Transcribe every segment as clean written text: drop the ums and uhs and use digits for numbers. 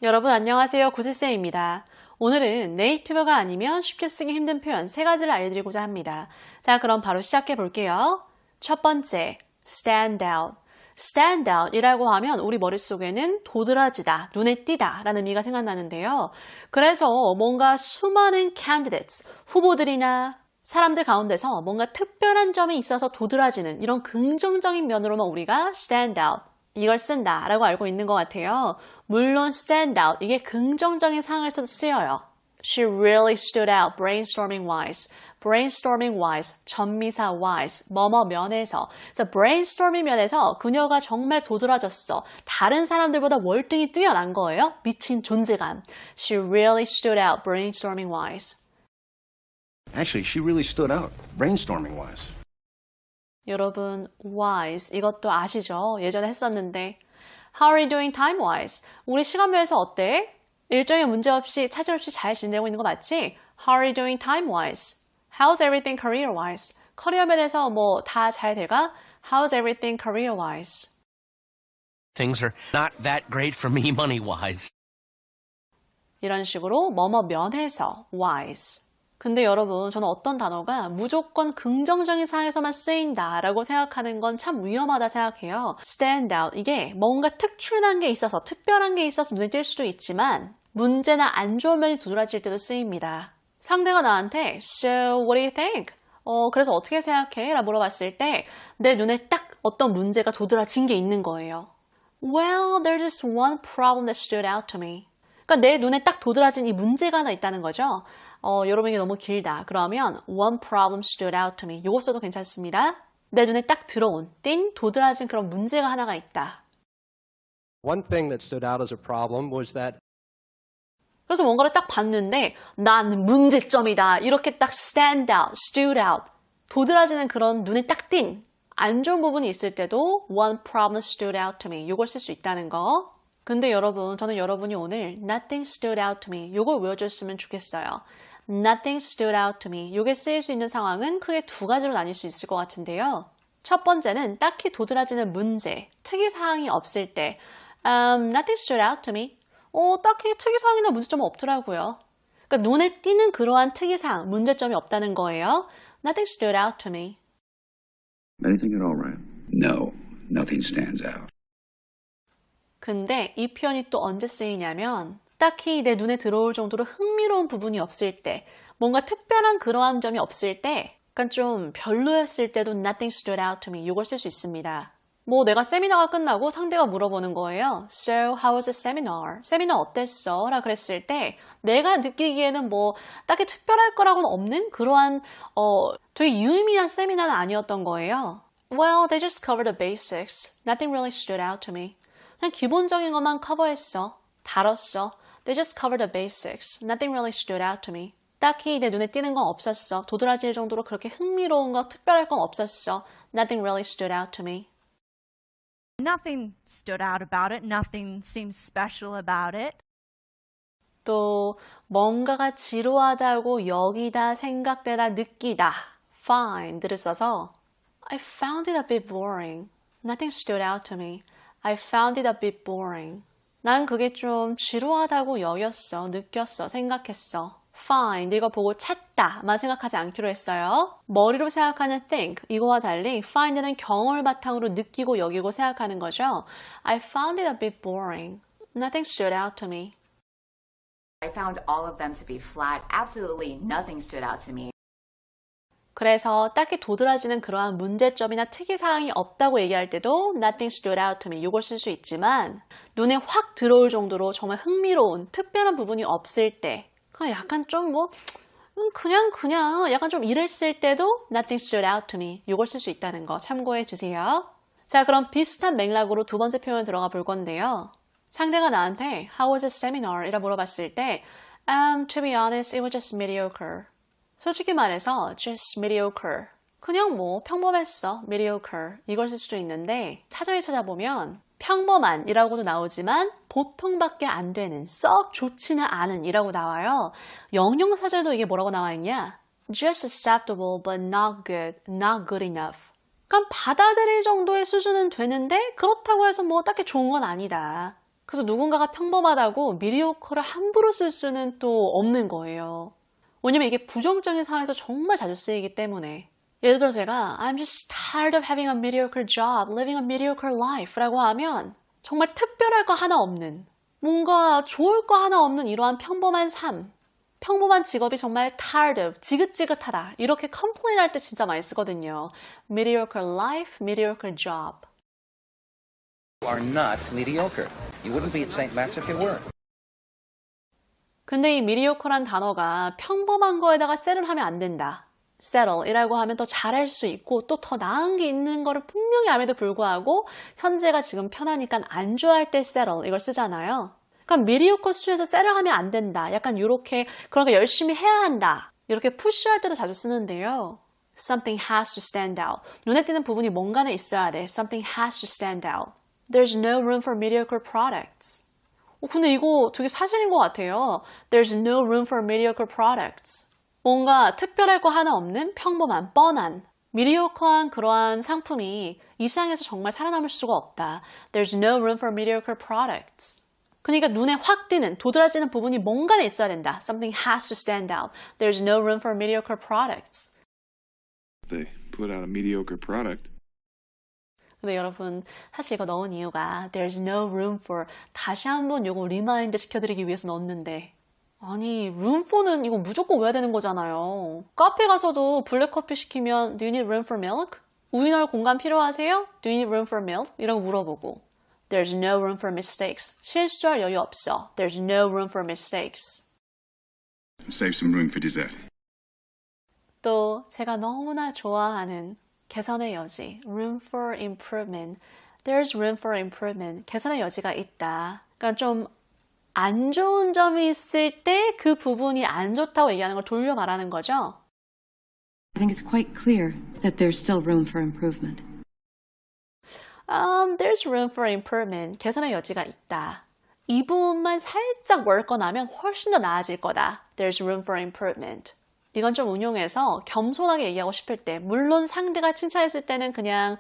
여러분 안녕하세요. 고지쌤입니다. 오늘은 네이티브가 아니면 쉽게 쓰기 힘든 표현 3가지를 알려드리고자 합니다. 자, 그럼 바로 시작해 볼게요. 첫 번째, stand out. stand out 이라고 하면 우리 머릿속에는 도드라지다, 눈에 띄다 라는 의미가 생각나는데요. 그래서 뭔가 수많은 candidates, 후보들이나 사람들 가운데서 뭔가 특별한 점이 있어서 도드라지는 이런 긍정적인 면으로만 우리가 stand out, 이걸 쓴다 라고 알고 있는 것 같아요. 물론 stand out, 이게 긍정적인 상황에서도 쓰여요. She really stood out brainstorming wise. brainstorming wise, 전미사 wise, 뭐뭐 면에서. 그래서 brainstorming 면에서 그녀가 정말 도드라졌어. 다른 사람들보다 월등히 뛰어난 거예요. 미친 존재감. She really stood out brainstorming wise. Actually, she really stood out, brainstorming wise. 여러분, wise 이것도 아시죠? 예전에 했었는데. How are you doing time-wise? 우리 시간별에서 어때? 일정에 문제 없이, 차질 없이 잘 지내고 있는 거 맞지? How are you doing time-wise? How's everything career-wise? 커리어 면에서 뭐 다 잘 돼가? How's everything career-wise? Things are not that great for me money-wise. 이런 식으로 뭐뭐 면에서 wise. 근데 여러분, 저는 어떤 단어가 무조건 긍정적인 상황에서만 쓰인다라고 생각하는 건 참 위험하다 생각해요. stand out, 이게 뭔가 특출난 게 있어서, 특별한 게 있어서 눈에 띌 수도 있지만 문제나 안 좋은 면이 도드라질 때도 쓰입니다. 상대가 나한테 So, what do you think? 그래서 어떻게 생각해? 라고 물어봤을 때 내 눈에 딱 어떤 문제가 도드라진 게 있는 거예요. Well, there's just one problem that stood out to me. 그러니까 내 눈에 딱 도드라진 이 문제가 하나 있다는 거죠. 여러분 이게 너무 길다. 그러면 one problem stood out to me. 이거 써도 괜찮습니다. 내 눈에 딱 들어온, 띈, 도드라진 그런 문제가 하나가 있다. One thing that stood out as a problem was that 그래서 뭔가를 딱 봤는데 난 문제점이다. 이렇게 딱 stand out, stood out. 도드라지는 그런 눈에 딱 띈 안 좋은 부분이 있을 때도 one problem stood out to me. 이걸 쓸 수 있다는 거. 근데 여러분, 저는 여러분이 오늘 nothing stood out to me. 이걸 외워줬으면 좋겠어요. Nothing stood out to me. 이게 쓰일 수 있는 상황은 크게 2가지로 나뉠 수 있을 것 같은데요. 첫 번째는 딱히 도드라지는 문제, 특이사항이 없을 때 Nothing stood out to me. 딱히 특이사항이나 문제점은 없더라고요. 그러니까 눈에 띄는 그러한 특이사항, 문제점이 없다는 거예요. Nothing stood out to me. Anything at all, right? No, nothing stands out. 근데 이 표현이 또 언제 쓰이냐면 딱히 내 눈에 들어올 정도로 흥미로운 부분이 없을 때, 뭔가 특별한 그러한 점이 없을 때, 약간 좀 별로였을 때도 nothing stood out to me. 이걸 쓸 수 있습니다. 뭐 내가 세미나가 끝나고 상대가 물어보는 거예요. So, how was the seminar? 세미나 어땠어? 라 그랬을 때 내가 느끼기에는 뭐 딱히 특별할 거라고는 없는 그러한 되게 유의미한 세미나는 아니었던 거예요. Well, they just covered the basics. Nothing really stood out to me. 그냥 기본적인 것만 커버했어. 다뤘어. They just covered the basics. Nothing really stood out to me. 딱히 내 눈에 띄는 건 없었어. 도드라질 정도로 그렇게 흥미로운 거, 특별할 건 없었어. Nothing really stood out to me. Nothing stood out about it. Nothing seemed special about it. 또 뭔가가 지루하다고 여기다, 생각되다, 느끼다. find를 써서 I found it a bit boring. Nothing stood out to me. I found it a bit boring. 난 그게 좀 지루하다고 여겼어, 느꼈어, 생각했어. find 이거 보고 찾다만 생각하지 않기로 했어요. 머리로 생각하는 think 이거와 달리 find는 경험을 바탕으로 느끼고 여기고 생각하는 거죠. I found it a bit boring. Nothing stood out to me. I found all of them to be flat. Absolutely nothing stood out to me. 그래서 딱히 도드라지는 그러한 문제점이나 특이사항이 없다고 얘기할 때도 nothing stood out to me 이걸 쓸 수 있지만 눈에 확 들어올 정도로 정말 흥미로운 특별한 부분이 없을 때 그냥 약간 좀 뭐 그냥 약간 좀 이랬을 때도 nothing stood out to me 이걸 쓸 수 있다는 거 참고해 주세요. 자, 그럼 비슷한 맥락으로 두 번째 표현 들어가 볼 건데요. 상대가 나한테 How was the seminar? 이라 물어봤을 때 To be honest, it was just mediocre. 솔직히 말해서 just mediocre. 그냥 뭐 평범했어. mediocre. 이걸 쓸 수도 있는데 사전에 찾아보면 평범한이라고도 나오지만 보통밖에 안 되는, 썩 좋지는 않은 이라고 나와요. 영영사절도 이게 뭐라고 나와 있냐? Just acceptable but not good, not good enough. 그러니까 받아들일 정도의 수준은 되는데 그렇다고 해서 뭐 딱히 좋은 건 아니다. 그래서 누군가가 평범하다고 mediocre를 함부로 쓸 수는 또 없는 거예요. 왜냐면 이게 부정적인 상황에서 정말 자주 쓰이기 때문에. 예를 들어 제가 I'm just tired of having a mediocre job, living a mediocre life 라고 하면 정말 특별할 거 하나 없는, 뭔가 좋을 거 하나 없는 이러한 평범한 삶, 평범한 직업이 정말 tired of, 지긋지긋하다 이렇게 complain 할 때 진짜 많이 쓰거든요. mediocre life, mediocre job. are not mediocre. You wouldn't be at St. Matt's if you were. 근데 이 mediocre란 단어가 평범한 거에다가 settle 하면 안 된다. settle이라고 하면 더 잘할 수 있고 또 더 나은 게 있는 거를 분명히 암에도 불구하고 현재가 지금 편하니까 안 좋아할 때 settle 이걸 쓰잖아요. 그러니까 mediocre 수준에서 settle 하면 안 된다. 약간 이렇게 그러니까 열심히 해야 한다. 이렇게 푸시할 때도 자주 쓰는데요. Something has to stand out. 눈에 띄는 부분이 뭔가는 있어야 돼. Something has to stand out. There's no room for mediocre products. 근데 이거 되게 사실인 것 같아요. There's no room for mediocre products. 뭔가 특별할 거 하나 없는 평범한, 뻔한, mediocre한 그러한 상품이 이 시장에서 정말 살아남을 수가 없다. There's no room for mediocre products. 그러니까 눈에 확 띄는, 도드라지는 부분이 뭔가는 있어야 된다. Something has to stand out. There's no room for mediocre products. They put out a mediocre product. 근데 여러분 사실 이거 넣은 이유가 There's no room for 다시 한번 이거 리마인드 시켜드리기 위해서 넣었는데 아니 room for는 이거 무조건 외워야 되는 거잖아요. 카페 가서도 블랙커피 시키면 Do you need room for milk? 우유 넣을 공간 필요하세요? Do you need room for milk? 이라고 물어보고 There's no room for mistakes. 실수할 여유 없어. There's no room for mistakes. Save some room for dessert. 또 제가 너무나 좋아하는 개선의 여지, room for improvement. There's room for improvement. 개선의 여지가 있다. 그러니까 좀 안 좋은 점이 있을 때 그 부분이 안 좋다고 얘기하는 걸 돌려 말하는 거죠. I think it's quite clear that there's still room for improvement. There's room for improvement. 개선의 여지가 있다. 이 부분만 살짝 월권하면 훨씬 더 나아질 거다. There's room for improvement. 이건 좀 운용해서 겸손하게 얘기하고 싶을 때 물론 상대가 칭찬했을 때는 그냥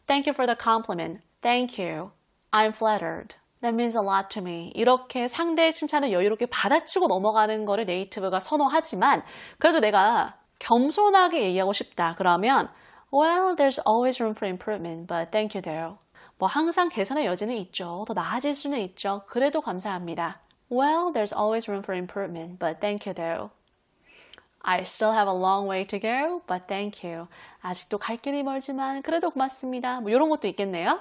Thank you for the compliment. Thank you. I'm flattered. That means a lot to me. 이렇게 상대의 칭찬을 여유롭게 받아치고 넘어가는 거를 네이티브가 선호하지만 그래도 내가 겸손하게 얘기하고 싶다. 그러면 Well, there's always room for improvement, but thank you though. 뭐 항상 개선의 여지는 있죠. 더 나아질 수는 있죠. 그래도 감사합니다. Well, there's always room for improvement, but thank you though. I still have a long way to go, but thank you. 아직도 갈 길이 멀지만 그래도 고맙습니다. 뭐 이런 것도 있겠네요.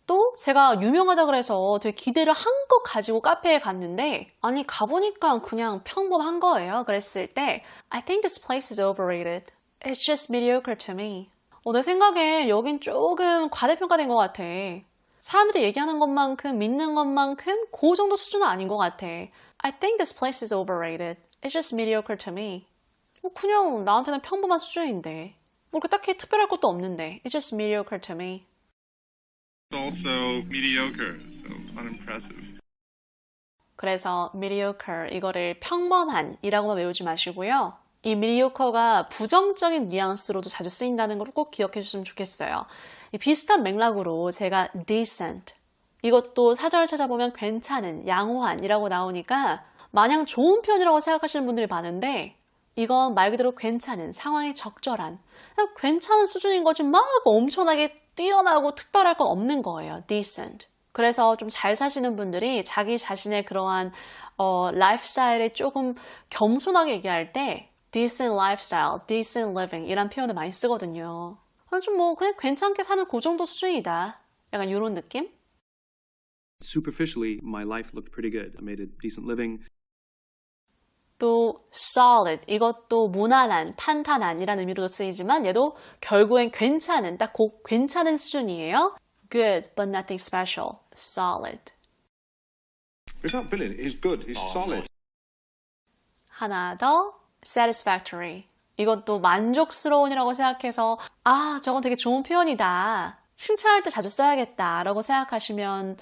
또 제가 유명하다 그래서 되게 기대를 한껏 가지고 카페에 갔는데 아니 가보니까 그냥 평범한 거예요. 그랬을 때 I think this place is overrated. It's just mediocre to me. 내 생각에 여긴 조금 과대평가된 것 같아. 사람들이 얘기하는 것만큼 믿는 것만큼 그 정도 수준은 아닌 것 같아. I think this place is overrated. It's just mediocre to me. 그냥 나한테는 평범한 수준인데 뭐 이렇게 딱히 특별할 것도 없는데 It's just mediocre to me. Also mediocre, so unimpressive. 그래서 mediocre 이거를 평범한이라고만 외우지 마시고요. 이 mediocre가 부정적인 뉘앙스로도 자주 쓰인다는 걸 꼭 기억해 주시면 좋겠어요. 이 비슷한 맥락으로 제가 decent 이것도 사전을 찾아보면 괜찮은, 양호한이라고 나오니까 마냥 좋은 편이라고 생각하시는 분들이 많은데 이건 말 그대로 괜찮은, 상황이 적절한, 그냥 괜찮은 수준인 거지 막 엄청나게 뛰어나고 특별할 건 없는 거예요. decent. 그래서 좀 잘 사시는 분들이 자기 자신의 그러한 라이프 스타일에 조금 겸손하게 얘기할 때 decent lifestyle, decent living 이란 표현을 많이 쓰거든요. 좀 뭐 그냥 괜찮게 사는 그 정도 수준이다. 약간 이런 느낌? Superficially, my life looked pretty good. I made a decent living. 또 solid 이것도 무난한, 탄탄한이라는 의미로도 쓰이지만 얘도 결국엔 괜찮은, 딱 괜찮은 수준이에요. Good, but nothing special. Solid. It's not brilliant. It's good. It's solid. 하나 더, satisfactory. 이것도 만족스러운이라고 생각해서 저건 되게 좋은 표현이다. 칭찬할 때 자주 써야겠다 라고 생각하시면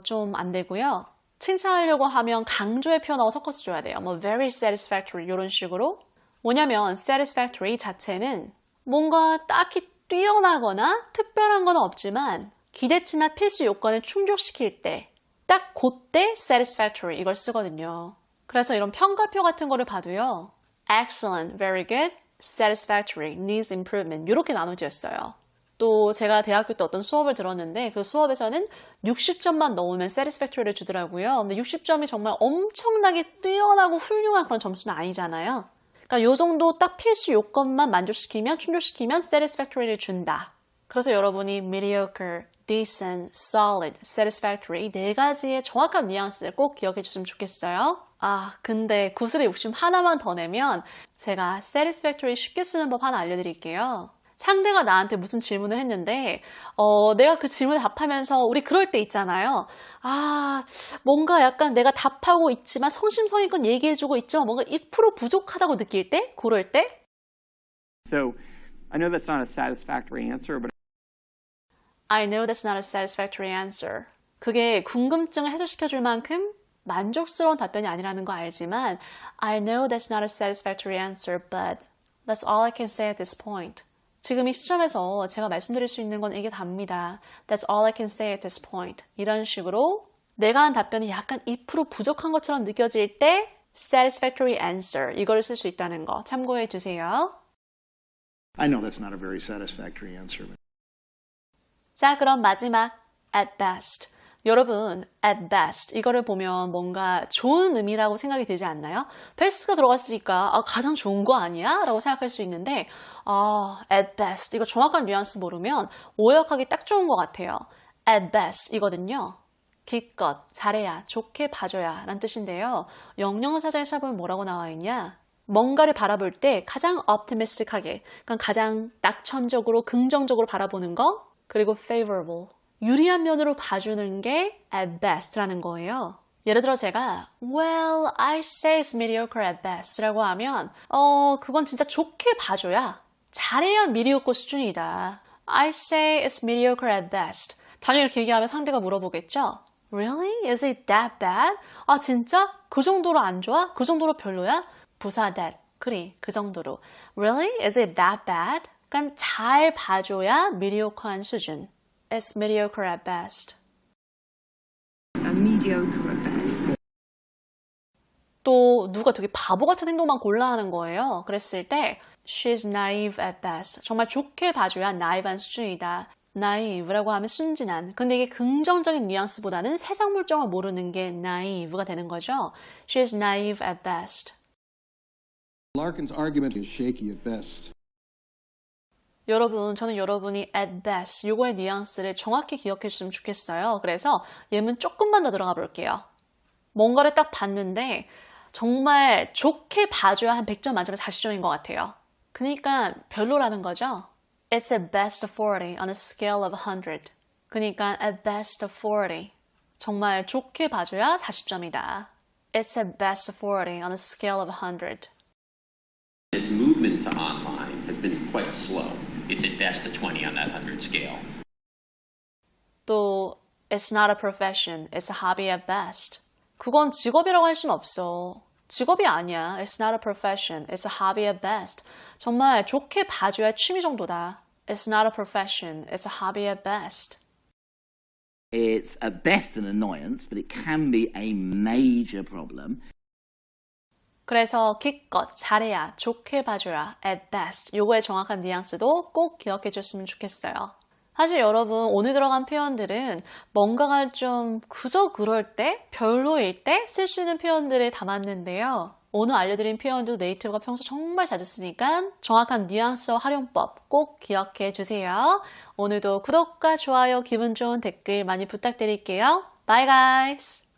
좀 안 되고요. 칭찬하려고 하면 강조의 표현하고 섞어서 줘야 돼요. 뭐 very satisfactory 이런 식으로. 뭐냐면 satisfactory 자체는 뭔가 딱히 뛰어나거나 특별한 건 없지만 기대치나 필수 요건을 충족시킬 때 딱 그때 satisfactory 이걸 쓰거든요. 그래서 이런 평가표 같은 거를 봐도요. excellent, very good, satisfactory, needs improvement 이렇게 나눠져 있어요. 또 제가 대학교 때 어떤 수업을 들었는데 그 수업에서는 60점만 넣으면 satisfactory를 주더라고요. 근데 60점이 정말 엄청나게 뛰어나고 훌륭한 그런 점수는 아니잖아요. 그러니까 요 정도 딱 필수 요건만 만족시키면 충족시키면 satisfactory를 준다. 그래서 여러분이 mediocre, decent, solid, satisfactory 이 네 가지의 정확한 뉘앙스를 꼭 기억해 주시면 좋겠어요. 아, 근데 구슬의 욕심 하나만 더 내면 제가 satisfactory 쉽게 쓰는 법 하나 알려드릴게요. 상대가 나한테 무슨 질문을 했는데 내가 그 질문에 답하면서 우리 그럴 때 있잖아요. 아, 뭔가 약간 내가 답하고 있지만 성심성의껏 얘기해주고 있지만 뭔가 1% 부족하다고 느낄 때? 그럴 때? So, I know that's not a satisfactory answer, but I know that's not a satisfactory answer. 그게 궁금증을 해소시켜줄 만큼 만족스러운 답변이 아니라는 거 알지만 I know that's not a satisfactory answer, but that's all I can say at this point. 지금 이 시점에서 제가 말씀드릴 수 있는 건 이게 답니다. That's all I can say at this point. 이런 식으로 내가 한 답변이 약간 2% 부족한 것처럼 느껴질 때 satisfactory answer 이걸 쓸 수 있다는 거 참고해 주세요. I know that's not a very satisfactory answer. 자, 그럼 마지막 at best. 여러분, at best 이거를 보면 뭔가 좋은 의미라고 생각이 들지 않나요? best가 들어갔으니까 가장 좋은 거 아니야? 라고 생각할 수 있는데 at best 이거 정확한 뉘앙스 모르면 오역하기 딱 좋은 것 같아요. at best 이거든요. 기껏, 잘해야, 좋게 봐줘야 라는 뜻인데요. 영영사전에 찾아보면 뭐라고 나와 있냐? 뭔가를 바라볼 때 가장 optimistic하게, 그러니까 가장 낙천적으로, 긍정적으로 바라보는 거, 그리고 favorable, 유리한 면으로 봐주는 게 at best라는 거예요. 예를 들어 제가 well, I say it's mediocre at best 라고 하면 그건 진짜 좋게 봐줘야 잘해야 mediocre 수준이다. I say it's mediocre at best. 당연히 이렇게 얘기하면 상대가 물어보겠죠. Really? Is it that bad? 아 진짜? 그 정도로 안 좋아? 그 정도로 별로야? 부사 that. 그래, 그 정도로. Really? Is it that bad? 그러니까 잘 봐줘야 mediocre한 수준. It's mediocre at best. Mediocre at best. 또 누가 되게 바보 같은 행동만 골라 하는 거예요. 그랬을 때 she's naive at best. 정말 좋게 봐줘야 naive한 수준이다. naive라고 하면 순진한. 근데 이게 긍정적인 뉘앙스보다는 세상 물정을 모르는 게 naive가 되는 거죠. She's naive at best. Larkin's argument is shaky at best. 여러분, 저는 여러분이 at best 요거의 뉘앙스를 정확히 기억해 주시면 좋겠어요. 그래서 예문 조금만 더 들어가 볼게요. 뭔가를 딱 봤는데 정말 좋게 봐줘야 한 100점 만점에 40점인 것 같아요. 그러니까 별로라는 거죠. It's at best 40 on a scale of 100. 그러니까 at best 40. 정말 좋게 봐줘야 40점이다. It's at best 40 on a scale of 100. This movement to online has been quite slow. It's at best a 20 on that 100 scale. 또 it's not a profession, it's a hobby at best. 그건 직업이라고 할 수는 없어. 직업이 아니야. It's not a profession, it's a hobby at best. 정말 좋게 봐줘야 취미 정도다. It's not a profession, it's a hobby at best. It's at best an annoyance, but it can be a major problem. 그래서 기껏, 잘해야, 좋게 봐줘야, at best. 요거의 정확한 뉘앙스도 꼭 기억해 줬으면 좋겠어요. 사실 여러분 오늘 들어간 표현들은 뭔가가 좀 그저 그럴 때, 별로일 때 쓸 수 있는 표현들을 담았는데요. 오늘 알려드린 표현도 네이티브가 평소 정말 자주 쓰니까 정확한 뉘앙스와 활용법 꼭 기억해 주세요. 오늘도 구독과 좋아요, 기분 좋은 댓글 많이 부탁드릴게요. Bye guys!